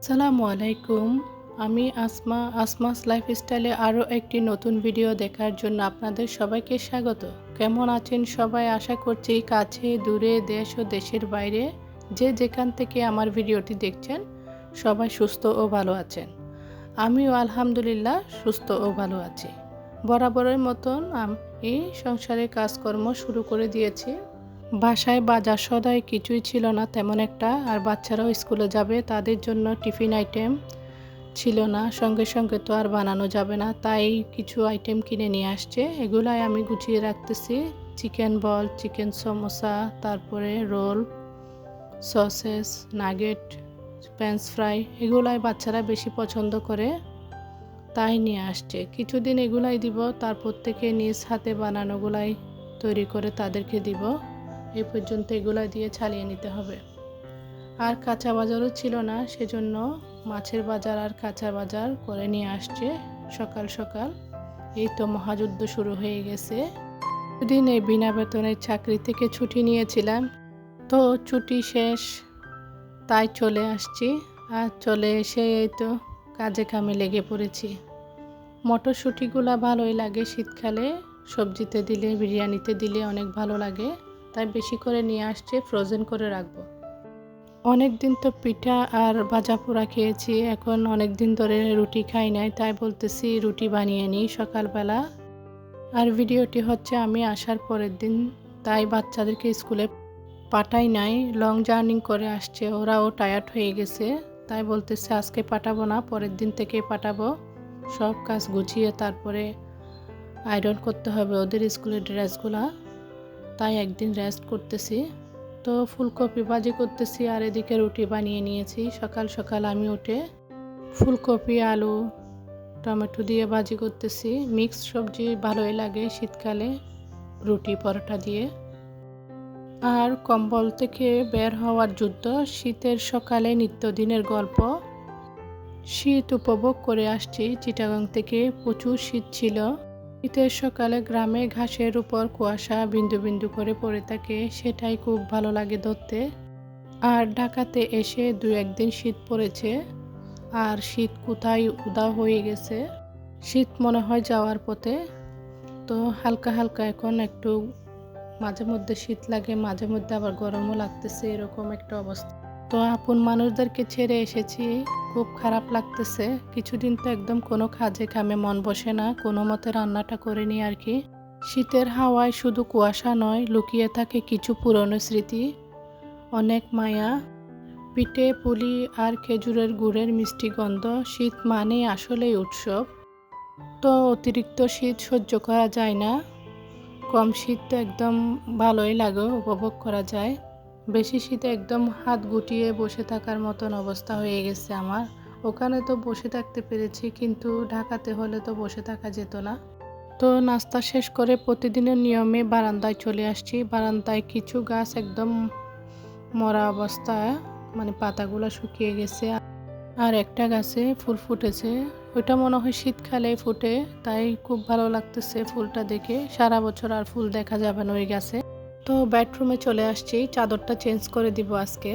আসসালামু আলাইকুম। আমি আসমাস লাইফস্টাইলে আরও একটি নতুন ভিডিও দেখার জন্য আপনাদের সবাইকে স্বাগত। কেমন আছেন সবাই? আশা করছি কাছে দূরে দেশ ও দেশের বাইরে যে যেখান থেকে আমার ভিডিওটি দেখছেন সবাই সুস্থ ও ভালো আছেন। আমিও আলহামদুলিল্লাহ সুস্থ ও ভালো আছি। বরাবরের মতন আমি সংসারের কাজকর্ম শুরু করে দিয়েছি। বাসায় বাজার সদাই কিছুই ছিল না তেমন একটা, আর বাচ্চারাও স্কুলে যাবে, তাদের জন্য টিফিন আইটেম ছিল না, সঙ্গে সঙ্গে তো আর বানানো যাবে না, তাই কিছু আইটেম কিনে নিয়ে আসছে, এগুলাই আমি গুছিয়ে রাখতেছি। চিকেন বল, চিকেন সমোসা, তারপরে roll, sausage, nugget, French fry, এগুলাই বাচ্চারা বেশি পছন্দ করে, তাই নিয়ে আসছে। কিছুদিন এগুলাই দিব, তারপর থেকে নিজ হাতে বানানোগুলাই তৈরি করে তাদেরকে দিব। এই পর্যন্ত এগুলা দিয়ে চালিয়ে নিতে হবে। আর কাঁচা বাজারও ছিল না, সেজন্য মাছের বাজার আর কাঁচা বাজার করে নিয়ে আসছে সকাল সকাল। এই তো মহাযুদ্ধ শুরু হয়ে গেছে। দিন এই বিনা বেতনের চাকরি থেকে ছুটি নিয়েছিলাম, তো ছুটি শেষ, তাই চলে আসছি। আর চলে এসে এই তো কাজে কামে লেগে পড়েছি। মটরশুঁটিগুলা ভালোই লাগে শীতকালে, সবজিতে দিলে, বিরিয়ানিতে দিলে অনেক ভালো লাগে, তাই বেশি করে নিয়ে আসছে, ফ্রোজেন করে রাখবো। অনেক দিন তো পিঠা আর ভাজা পোড়া খেয়েছি, এখন অনেক দিন ধরে রুটি খাই নাই, তাই বলতেছি রুটি বানিয়ে নিই সকালবেলা। আর ভিডিওটি হচ্ছে আমি আসার পরের দিন, তাই বাচ্চাদেরকে স্কুলে পাঠাই নাই, লং জার্নি করে আসছে, ওরাও টায়ার্ড হয়ে গেছে, তাই বলতেছে আজকে পাঠাবো না, পরের দিন থেকে পাঠাবো। সব কাজ গুছিয়ে তারপরে আয়রন করতে হবে ওদের স্কুলের ড্রেসগুলা, তাই একদিন রেস্ট করতেছি। তো ফুলকপি ভাজি করতেছি, আর এদিকে রুটি বানিয়ে নিয়েছি। সকাল সকাল আমি উঠে ফুলকপি, আলু, টমেটো দিয়ে ভাজি করতেছি। মিক্স সবজি ভালোই লাগে শীতকালে রুটি পরোটা দিয়ে। আর কম্বল থেকে বের হওয়ার যুদ্ধ, শীতের সকালে নিত্যদিনের গল্প। শীত উপভোগ করে আসছি, চিটাগাং থেকে প্রচুর শীত ছিল। শীতের সকালে গ্রামে ঘাসের উপর কুয়াশা বিন্দু বিন্দু করে পড়ে থাকে, সেটাই খুব ভালো লাগে ধরতে। আর ঢাকাতে এসে 2-1 দিন শীত পড়েছে, আর শীত কোথায় উধাও হয়ে গেছে। শীত মনে হয় যাওয়ার পথে। তো হালকা হালকা এখন একটু মাঝে মধ্যে শীত লাগে, মাঝে মধ্যে আবার গরমও লাগতেছে, এরকম একটা অবস্থা। তো আপন মানুষদেরকে ছেড়ে এসেছি, খুব খারাপ লাগতেছে। কিছুদিন তো একদম কোনো কাজে কামে মন বসে না, কোনো মতে রান্নাটা করে নিই আর কি। শীতের হাওয়ায় শুধু কুয়াশা নয়, লুকিয়ে থাকে কিছু পুরনো স্মৃতি, অনেক মায়া। পিঠে পুলি আর খেজুরের গুড়ের মিষ্টি গন্ধ। শীত মানেই আসলেই উৎসব। তো অতিরিক্ত শীত সহ্য করা যায় না, কম শীত তো একদম ভালোই লাগে, উপভোগ করা যায়। বেশি শীতে একদম হাত গুটিয়ে বসে থাকার মতন অবস্থা হয়ে গেছে আমার। ওখানে তো বসে থাকতে পেরেছি, কিন্তু ঢাকাতে হলে তো বসে থাকা যেত না। তো নাস্তা শেষ করে প্রতিদিনের নিয়মে বারান্দায় চলে আসছি। বারান্দায় কিছু গাছ একদম মরা অবস্থায়, মানে পাতাগুলো শুকিয়ে গেছে, আর একটা গাছে ফুল ফুটেছে, ওইটা মনে হয় শীতকালে ফুটে, তাই খুব ভালো লাগতেছে ফুলটা দেখে। সারা বছর আর ফুল দেখা যাবে না ওই গাছে। তো বেডরুমে চলে আসছি, চাদরটা চেঞ্জ করে দিব আজকে।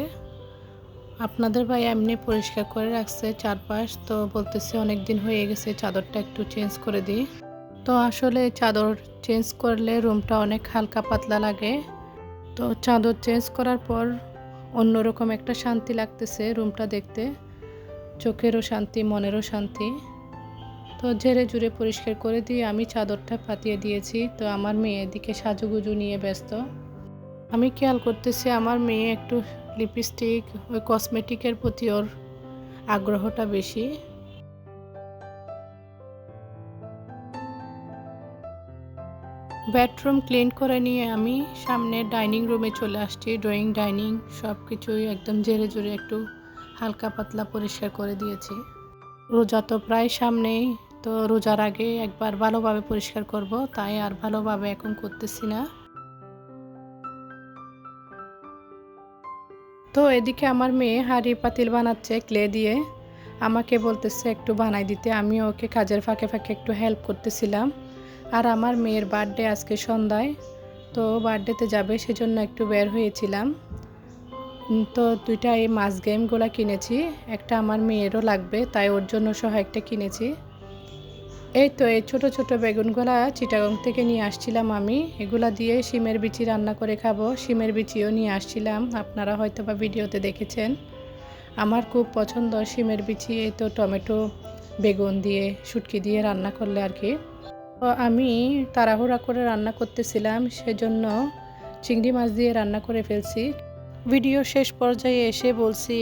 আপনাদের ভাই এমনি পরিষ্কার করে রাখছে চারপাশ, তো বলতেছে অনেক দিন হয়ে গেছে, চাদরটা একটু চেঞ্জ করে দিই। তো আসলে চাদর চেঞ্জ করলে রুমটা অনেক হালকা পাতলা লাগে। তো চাদর চেঞ্জ করার পর অন্যরকম একটা শান্তি লাগতেছে রুমটা দেখতে, চোখেরও শান্তি, মনেরও শান্তি। তো ঝেড়ে ঝুড়ে পরিষ্কার করে দিয়ে আমি চাদরটা পাতিয়ে দিয়েছি। তো আমার মেয়ে এদিকে সাজুগুজু নিয়ে ব্যস্ত। আমি খেয়াল করতেছি আমার মেয়ে একটু লিপস্টিক, ওই কসমেটিকের প্রতি ওর আগ্রহটা বেশি। বেডরুম ক্লিন করে নিয়ে আমি সামনে ডাইনিং রুমে চলে আসছি। ড্রয়িং, ডাইনিং সব কিছুই একদম ঝেড়ে ঝুড়ে একটু হালকা পাতলা পরিষ্কার করে দিয়েছি। রোজা তো প্রায় সামনেই, তো রোজার আগে একবার ভালোভাবে পরিষ্কার করব, তাই আর ভালোভাবে এখন করতেছি না। তো এদিকে আমার মেয়ে হাঁড়ি পাতিল বানাচ্ছে ক্লে দিয়ে, আমাকে বলতেছে একটু বানাই দিতে, আমি ওকে কাজের ফাঁকে ফাঁকে একটু হেল্প করতেছিলাম। আর আমার মেয়ের বার্থডে আজকে সন্ধ্যায়, তো বার্থডেতে যাবে, সেজন্য একটু বের হয়েছিলাম। তো দুইটা এই মাছ গেমগুলো কিনেছি, একটা আমার মেয়েরও লাগবে তাই ওর জন্য সহ একটা কিনেছি। এই তো এই ছোট ছোট বেগুনগুলা চিটাগং থেকে নিয়ে আসছিলাম আমি, এগুলা দিয়ে শিমের বিচি রান্না করে খাবো। শিমের বিচিও নিয়ে আসছিলাম, আপনারা হয়তো বা ভিডিওতে দেখেছেন। আমার খুব পছন্দ শিমের বিচি, এই তো টমেটো বেগুন দিয়ে শুটকি দিয়ে রান্না করলে আর কি। তো আমি তাড়াহুড়া করে রান্না করতেছিলাম, সেজন্য চিংড়ি মাছ দিয়ে রান্না করে ফেলছি। ভিডিও শেষ পর্যায়ে এসে বলছি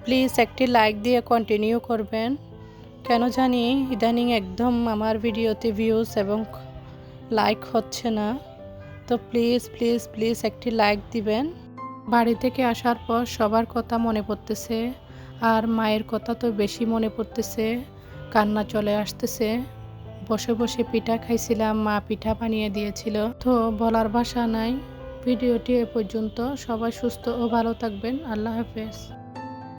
প্লিজ একটি লাইক দিয়ে কন্টিনিউ করবেন। কেন জানি ইদানিং একদম আমার ভিডিওতে ভিউজ এবং লাইক হচ্ছে না, তো প্লিজ প্লিজ প্লিজ একটি লাইক দিবেন। বাড়ি থেকে আসার পর সবার কথা মনে পড়তেছে, আর মায়ের কথা তো বেশি মনে পড়তেছে, কান্না চলে আসতেছে। বসে বসে পিঠা খাইছিলাম, মা পিঠা বানিয়ে দিয়েছিল, তো বলার ভাষা নাই। ভিডিওটি এ পর্যন্ত, সবাই সুস্থ ও ভালো থাকবেন। আল্লাহ হাফেজ।